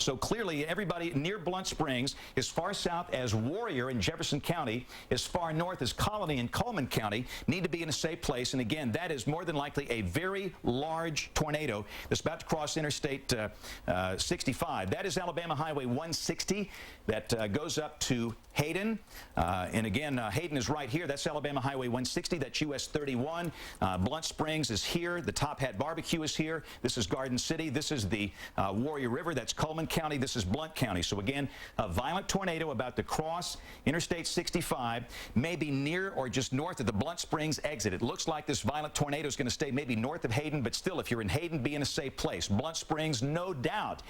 So clearly, everybody near Blunt Springs, as far south as Warrior in Jefferson County, as far north as Colony in Coleman County, need to be in a safe place. And again, that is more than likely a very large tornado that's about to cross Interstate 65. That is Alabama Highway 160 that goes up to Hayden. And again, Hayden is right here. That's Alabama Highway 160. That's US 31. Blunt Springs is here. The Top Hat Barbecue is here. This is Garden City. This is the Warrior River. That's Coleman County. This is Blunt County. So again, a violent tornado about to cross Interstate 65, maybe near or just north of the Blunt Springs exit. It looks like this violent tornado is going to stay maybe north of Hayden, but still, if you're in Hayden, be in a safe place. Blunt Springs, no doubt,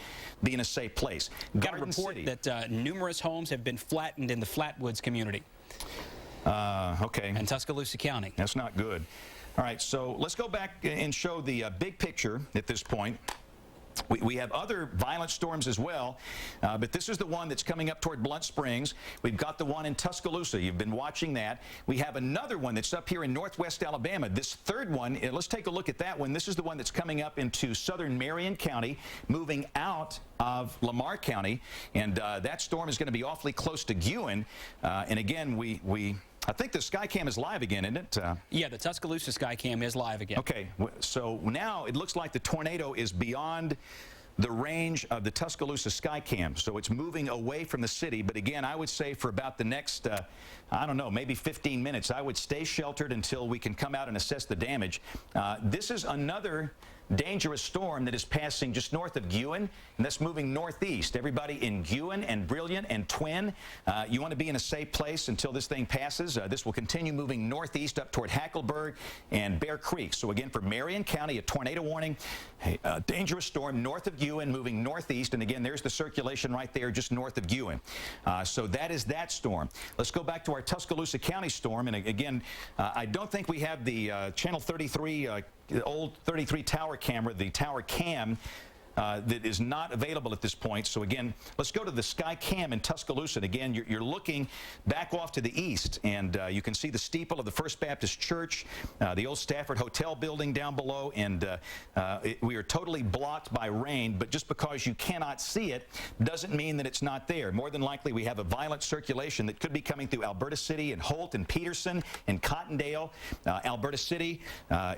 be in a safe place. Got a report that numerous homes have been flattened in the Flatwoods community. Okay. And Tuscaloosa County. That's not good. All right, so let's go back and show the big picture at this point. We have other violent storms as well, but this is the one that's coming up toward Blunt Springs. We've got the one in Tuscaloosa. You've been watching that. We have another one that's up here in northwest Alabama. This third one, let's take a look at that one. This is the one that's coming up into southern Marion County, moving out of Lamar County, and that storm is going to be awfully close to Guin. And again, I think the Skycam is live again, isn't it? Yeah, the Tuscaloosa Skycam is live again. Okay, so now it looks like the tornado is beyond the range of the Tuscaloosa Skycam, so it's moving away from the city. But again, I would say for about the next, I don't know, maybe 15 minutes, I would stay sheltered until we can come out and assess the damage. This is another dangerous storm that is passing just north of Guin, and that's moving northeast. Everybody in Guin and Brilliant and Twin, you want to be in a safe place until this thing passes. This will continue moving northeast up toward Hackleburg and Bear Creek. So again, for Marion County, a tornado warning, a dangerous storm north of Guin, moving northeast. And again, there's the circulation right there just north of Guin. So that is that storm. Let's go back to our Tuscaloosa County storm. And again, I don't think we have the Channel 33 the old 33 tower camera, the tower cam, that is not available at this point. So again, let's go to the Skycam in Tuscaloosa. And again, you're looking back off to the east, and you can see the steeple of the First Baptist Church, the old Stafford Hotel building down below, and we are totally blocked by rain. But just because you cannot see it doesn't mean that it's not there. More than likely, we have a violent circulation that could be coming through Alberta City and Holt and Peterson and Cottondale. Alberta City,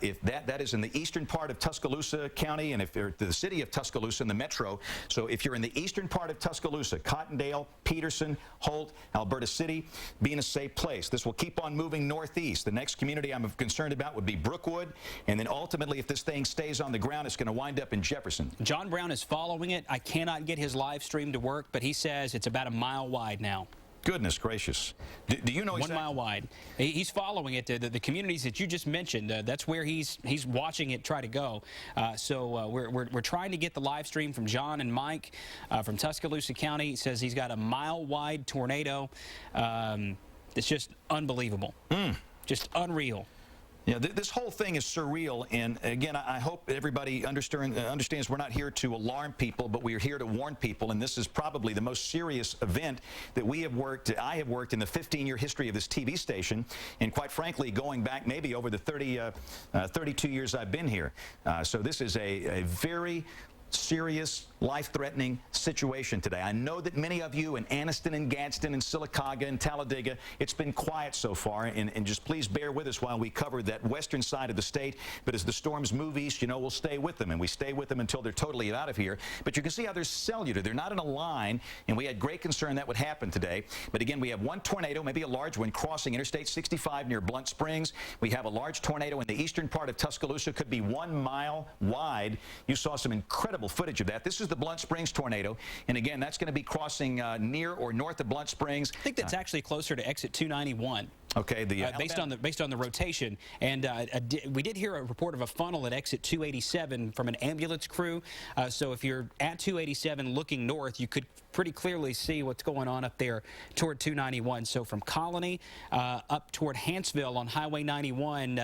if that is in the eastern part of Tuscaloosa County, and if they're the city of Tuscaloosa in the metro. So if you're in the eastern part of Tuscaloosa, Cottondale, Peterson, Holt, Alberta City, be in a safe place. This will keep on moving northeast. The next community I'm concerned about would be Brookwood, and then ultimately, if this thing stays on the ground, it's going to wind up in Jefferson. John Brown is following it. I cannot get his live stream to work, but he says it's about a mile wide now. Goodness gracious. Do you know exactly? 1 mile wide. He's following it. The communities that you just mentioned, that's where he's watching it try to go. So we're trying to get the live stream from John and Mike from Tuscaloosa County. He says he's got a mile-wide tornado. It's just unbelievable. Just unreal. Yeah, this whole thing is surreal, and again, I hope everybody understands we're not here to alarm people, but we are here to warn people, and this is probably the most serious event that I have worked in the 15-year history of this TV station, and quite frankly, going back maybe over the 32 years I've been here. So this is a very serious, life-threatening situation today. I know that many of you in Anniston and Gadsden and Sylacauga and Talladega, it's been quiet so far, and just please bear with us while we cover that western side of the state. But as the storms move east, you know, we'll stay with them, and we stay with them until they're totally out of here. But you can see how they're cellular. They're not in a line, and we had great concern that would happen today. But again, we have one tornado, maybe a large one, crossing Interstate 65 near Blunt Springs. We have a large tornado in the eastern part of Tuscaloosa, could be 1 mile wide. You saw some incredible footage of that. This is the Blunt Springs tornado, and again, that's going to be crossing near or north of Blunt Springs. I think that's actually closer to exit 291. Okay, based on the rotation, and we did hear a report of a funnel at exit 287 from an ambulance crew. So if you're at 287 looking north, you could pretty clearly see what's going on up there toward 291. So from Colony up toward Hanceville on Highway 91,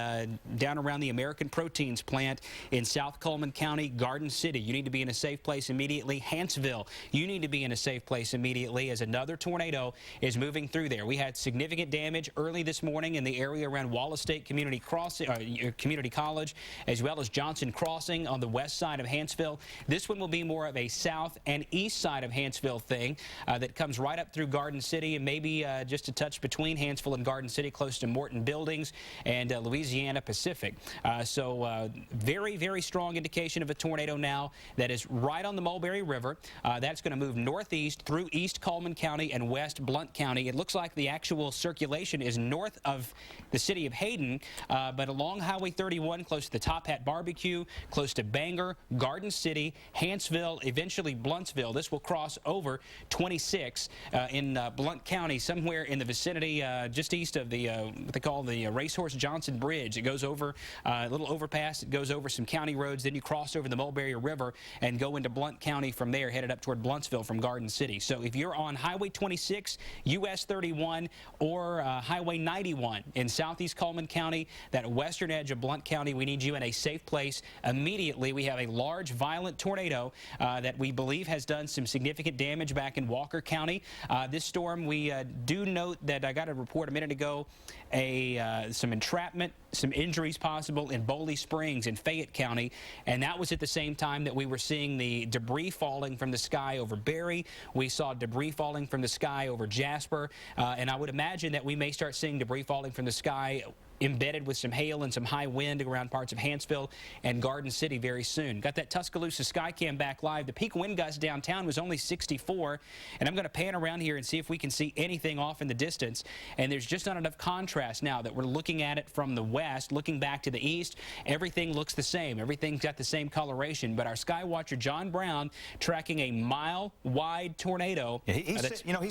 down around the American Proteins plant in South Coleman County, Garden City, you need to be in a safe place immediately. Hanceville, you need to be in a safe place immediately as another tornado is moving through there. We had significant damage earlier early this morning in the area around Wallace State Community College, as well as Johnson Crossing on the west side of Hanceville. This one will be more of a south and east side of Hanceville thing that comes right up through Garden City and maybe just a touch between Hanceville and Garden City, close to Morton Buildings and Louisiana Pacific. So very, very strong indication of a tornado now that is right on the Mulberry River. That's going to move northeast through East Coleman County and West Blount County. It looks like the actual circulation is north of the city of Hayden, but along Highway 31, close to the Top Hat Barbecue, close to Bangor, Garden City, Hanceville, eventually Blountsville. This will cross over 26 in Blount County, somewhere in the vicinity just east of the what they call the Racehorse Johnson Bridge. It goes over a little overpass. It goes over some county roads. Then you cross over the Mulberry River and go into Blount County from there, headed up toward Blountsville from Garden City. So if you're on Highway 26, US 31, or Highway 91 in southeast Coleman County, that western edge of Blount County, we need you in a safe place immediately. We have a large, violent tornado that we believe has done some significant damage back in Walker County. This storm, we do note that I got a report a minute ago, some entrapment, some injuries possible in Boley Springs in Fayette County, and that was at the same time that we were seeing the debris falling from the sky over Berry. We saw debris falling from the sky over Jasper, and I would imagine that we may start seeing debris falling from the sky embedded with some hail and some high wind around parts of Hanceville and Garden City very soon. Got that Tuscaloosa Skycam back live. The peak wind gust downtown was only 64, and I'm going to pan around here and see if we can see anything off in the distance. And there's just not enough contrast now that we're looking at it from the west, looking back to the east. Everything looks the same. Everything's got the same coloration. But our sky watcher John Brown tracking a mile-wide tornado. Yeah, he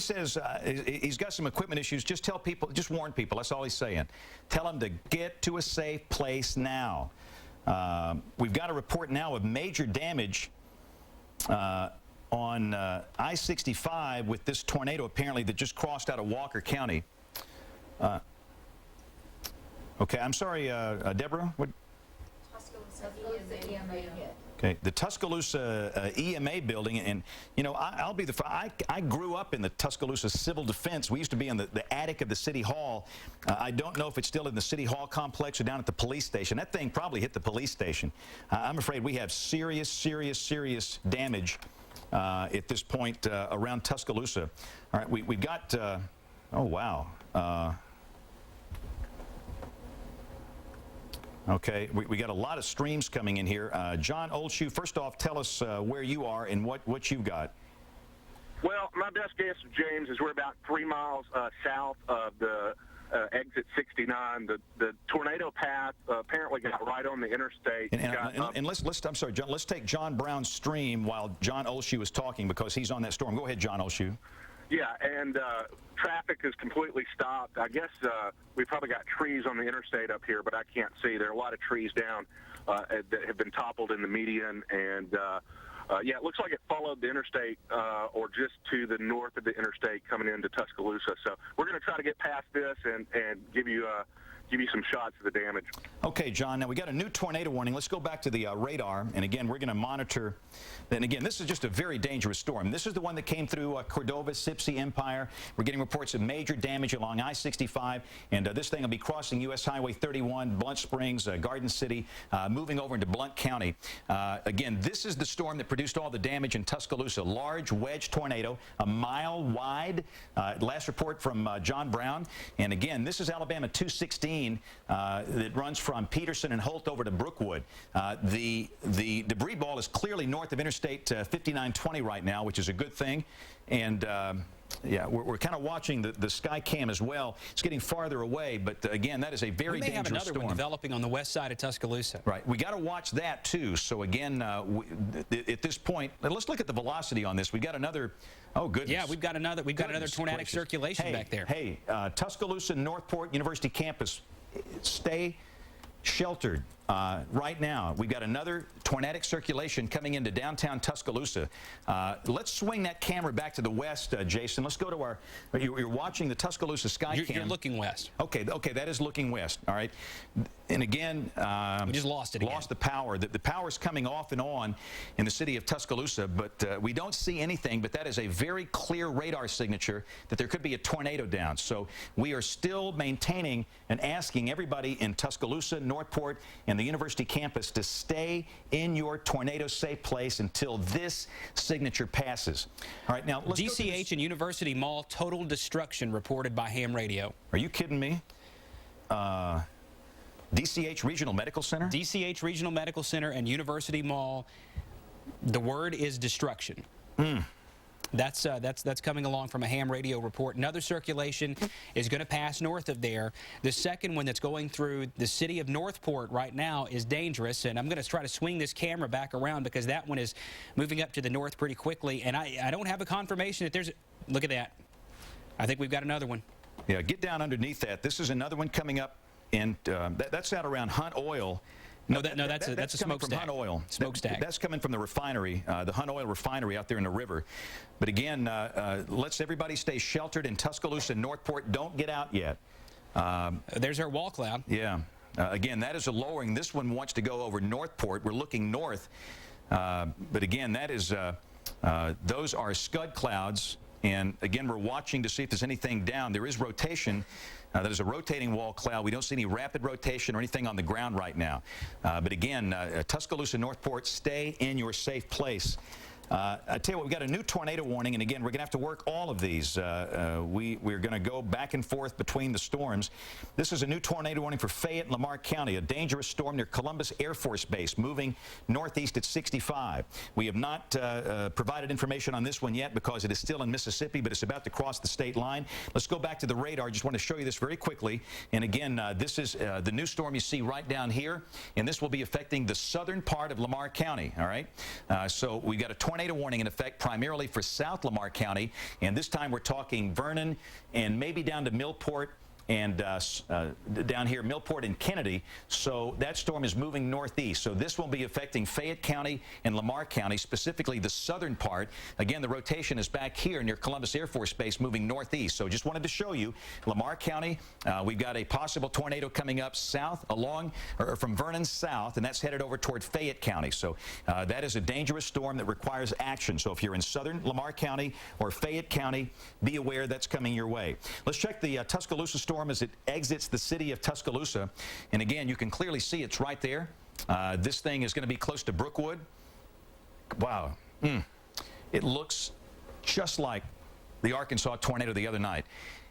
says he's got some equipment issues. Just tell people, just warn people. That's all he's saying. Tell them to get to a safe place now. We've got a report now of major damage on I-65 with this tornado apparently that just crossed out of Walker County. Okay, I'm sorry, Deborah. What? Tuscaloosa EMA hit. Okay, the Tuscaloosa EMA building, and you know, I'll be the. I grew up in the Tuscaloosa Civil Defense. We used to be in the attic of the City Hall. I don't know if it's still in the City Hall complex or down at the police station. That thing probably hit the police station. I'm afraid we have serious damage at this point around Tuscaloosa. All right, we've got. Oh wow. Okay, we got a lot of streams coming in here. John Oldshoe, first off, tell us where you are and what you've got. Well, my best guess, James, is we're about 3 miles south of the exit 69. The tornado path apparently got right on the interstate. And let's I'm sorry, John. Let's take John Brown's stream while John Oldshoe is talking because he's on that storm. Go ahead, John Oldshoe. Yeah, and traffic is completely stopped. I guess we probably got trees on the interstate up here, but I can't see. There are a lot of trees down that have been toppled in the median, and yeah, it looks like it followed the interstate or just to the north of the interstate coming into Tuscaloosa. So we're going to try to get past this and give you some shots of the damage. Okay, John, now we got a new tornado warning. Let's go back to the radar, and again, we're going to monitor. And again, this is just a very dangerous storm. This is the one that came through Cordova, Sipsey, Empire. We're getting reports of major damage along I-65, and this thing will be crossing U.S. Highway 31, Blount Springs, Garden City, moving over into Blount County. Again, this is the storm that produced all the damage in Tuscaloosa. Large wedge tornado, a mile wide. Last report from John Brown. And again, this is Alabama 216 that runs from Peterson and Holt over to Brookwood. The debris ball is clearly north of Interstate 5920 right now, which is a good thing. And yeah, we're kind of watching the sky cam as well. It's getting farther away, but again, that is a very dangerous storm. We may have another one developing on the west side of Tuscaloosa. Right. We got to watch that too. So again, at this point, let's look at the velocity on this. We got another. Oh goodness. Yeah, we've got another tornadic circulation back there. Hey, Tuscaloosa, Northport University campus, stay sheltered. right now, we've got another tornadic circulation coming into downtown Tuscaloosa. Let's swing that camera back to the west, Jason. Let's go to our, you're watching the Tuscaloosa sky cam. You're looking west. Okay, that is looking west, all right. And again, we just lost it again. Lost the power. The power is coming off and on in the city of Tuscaloosa, but we don't see anything, but that is a very clear radar signature that there could be a tornado down. So we are still maintaining and asking everybody in Tuscaloosa, Northport, and the University campus to stay in your tornado-safe place until this signature passes. All right, now let's DCH and University Mall total destruction reported by ham radio. Are you kidding me? DCH Regional Medical Center? DCH Regional Medical Center and University Mall, the word is destruction. That's coming along from a ham radio report. Another circulation is going to pass north of there. The second one that's going through the city of Northport right now is dangerous, and I'm going to try to swing this camera back around because that one is moving up to the north pretty quickly, and I don't have a confirmation that there's... Look at that. I think we've got another one. Yeah, get down underneath that. This is another one coming up, and that's out around Hunt Oil. That's a smokestack. From Hunt Oil. Smokestack. That's coming from the refinery, the Hunt Oil refinery out there in the river. But again, let's everybody stay sheltered in Tuscaloosa and Northport. Don't get out yet. There's our wall cloud. Yeah. Again, that is a lowering. This one wants to go over Northport. We're looking north. But again, that is those are scud clouds. And again, we're watching to see if there's anything down. There is rotation. That is a rotating wall cloud. We don't see any rapid rotation or anything on the ground right now. But again, Tuscaloosa, Northport, stay in your safe place. I tell you what, we've got a new tornado warning, and again, we're going to have to work all of these. We're going to go back and forth between the storms. This is a new tornado warning for Fayette and Lamar County, a dangerous storm near Columbus Air Force Base, moving northeast at 65. We have not provided information on this one yet because it is still in Mississippi, but it's about to cross the state line. Let's go back to the radar. I just want to show you this very quickly. And again, this is the new storm you see right down here, and this will be affecting the southern part of Lamar County, all right? So we've got a tornado warning in effect primarily for South Lamar County, and this time we're talking Vernon and maybe down to Millport and down here, Millport and Kennedy. So that storm is moving northeast. So this will be affecting Fayette County and Lamar County, specifically the southern part. Again, the rotation is back here near Columbus Air Force Base, moving northeast. So just wanted to show you Lamar County. We've got a possible tornado coming up south along, or from Vernon south, and that's headed over toward Fayette County. So that is a dangerous storm that requires action. So if you're in southern Lamar County or Fayette County, be aware that's coming your way. Let's check the Tuscaloosa storm as it exits the city of Tuscaloosa. And again, you can clearly see it's right there. This thing is going to be close to Brookwood. Wow. It looks just like the Arkansas tornado the other night.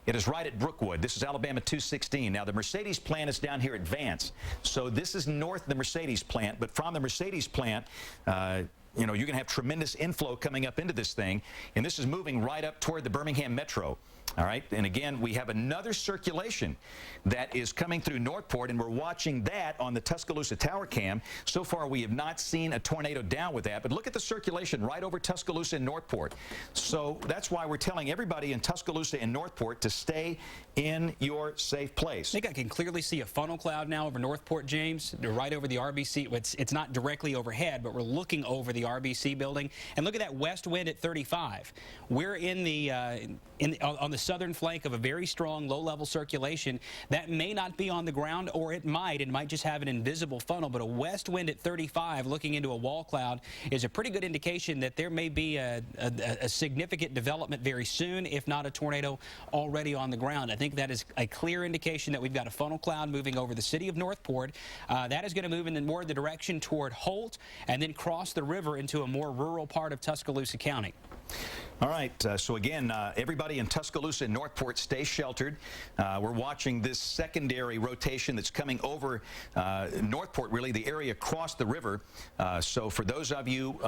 It is right at Brookwood. This is Alabama 216. Now, the Mercedes plant is down here at Vance. So this is north of the Mercedes plant. But from the Mercedes plant, you know, you're going to have tremendous inflow coming up into this thing. And this is moving right up toward the Birmingham Metro. All right, and again, we have another circulation that is coming through Northport, and we're watching that on the Tuscaloosa tower cam. So far, we have not seen a tornado down with that, but look at the circulation right over Tuscaloosa and Northport. So that's why we're telling everybody in Tuscaloosa and Northport to stay in your safe place. I think I can clearly see a funnel cloud now over Northport, James, right over the RBC. It's not directly overhead, but we're looking over the RBC building. And look at that west wind at 35. We're in the on the southern flank of a very strong low-level circulation that may not be on the ground, or it might just have an invisible funnel, but a west wind at 35 looking into a wall cloud is a pretty good indication that there may be a significant development very soon, if not a tornado already on the ground. I think that is a clear indication that we've got a funnel cloud moving over the city of Northport. That is going to move in more the direction toward Holt and then cross the river into a more rural part of Tuscaloosa County. All right, so again, everybody in Tuscaloosa and Northport, stay sheltered. We're watching this secondary rotation that's coming over Northport, really, the area across the river. So for those of you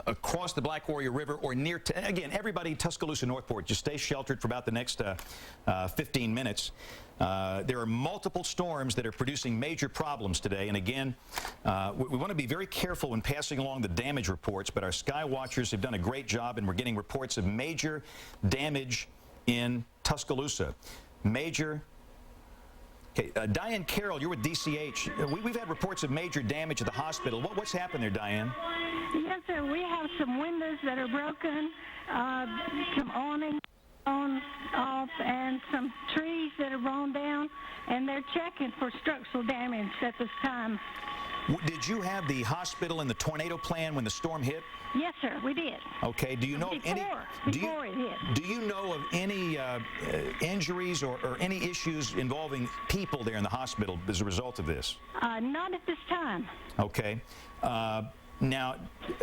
across the Black Warrior River or near, again, everybody Tuscaloosa, Northport, just stay sheltered for about the next 15 minutes. There are multiple storms that are producing major problems today, and again, we want to be very careful when passing along the damage reports, but our sky watchers have done a great job, and we're getting reports of major damage in Tuscaloosa. Major. Okay, Diane Carroll, you're with DCH. We've had reports of major damage at the hospital. What's happened there, Diane? Yes, sir. We have some windows that are broken, some awnings off, and some trees that are blown down, and they're checking for structural damage at this time. Did you have the hospital in the tornado plan when the storm hit? Yes, sir, we did. Okay. Do you know of any? Before it hit. Do you know of any injuries or any issues involving people there in the hospital as a result of this? Not at this time. Okay. Now,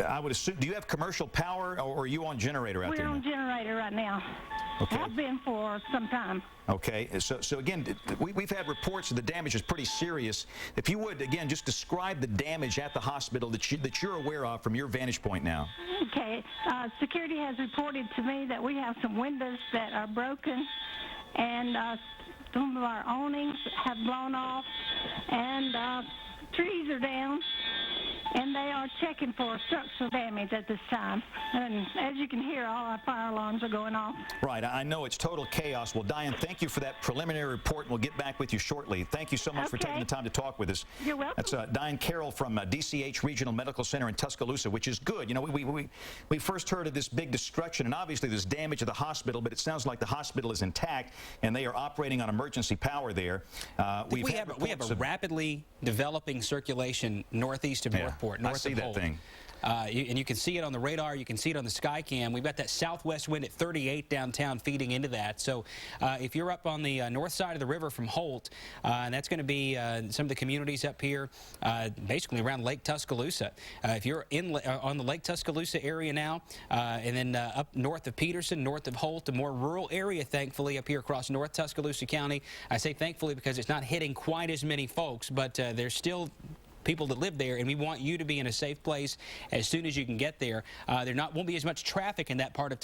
I would assume, do you have commercial power, or are you on generator out there? We're on generator right now. Okay. Have been for some time. Okay, so again, we've had reports that the damage is pretty serious. If you would, again, just describe the damage at the hospital that you're aware of from your vantage point now. Okay. Security has reported to me that we have some windows that are broken, and some of our awnings have blown off, and trees are down, and they are checking for structural damage at this time. And as you can hear, all our fire alarms are going off. Right, I know it's total chaos. Well, Diane, thank you for that preliminary report, and we'll get back with you shortly. Thank you so much for taking the time to talk with us. You're welcome. That's Diane Carroll from DCH Regional Medical Center in Tuscaloosa, which is good. You know, we first heard of this big destruction, and obviously there's damage to the hospital, but it sounds like the hospital is intact, and they are operating on emergency power there. We have a rapidly developing circulation northeast of Northport, north I see of that Holt. thing. And you can see it on the radar. You can see it on the sky cam. We've got that southwest wind at 38 downtown feeding into that. So if you're up on the north side of the river from Holt, and that's going to be some of the communities up here, basically around Lake Tuscaloosa. If you're on the Lake Tuscaloosa area now, and then up north of Peterson, north of Holt, a more rural area, thankfully, up here across North Tuscaloosa County. I say thankfully because it's not hitting quite as many folks, but there's still people that live there, and we want you to be in a safe place as soon as you can get there. There won't be as much traffic in that part of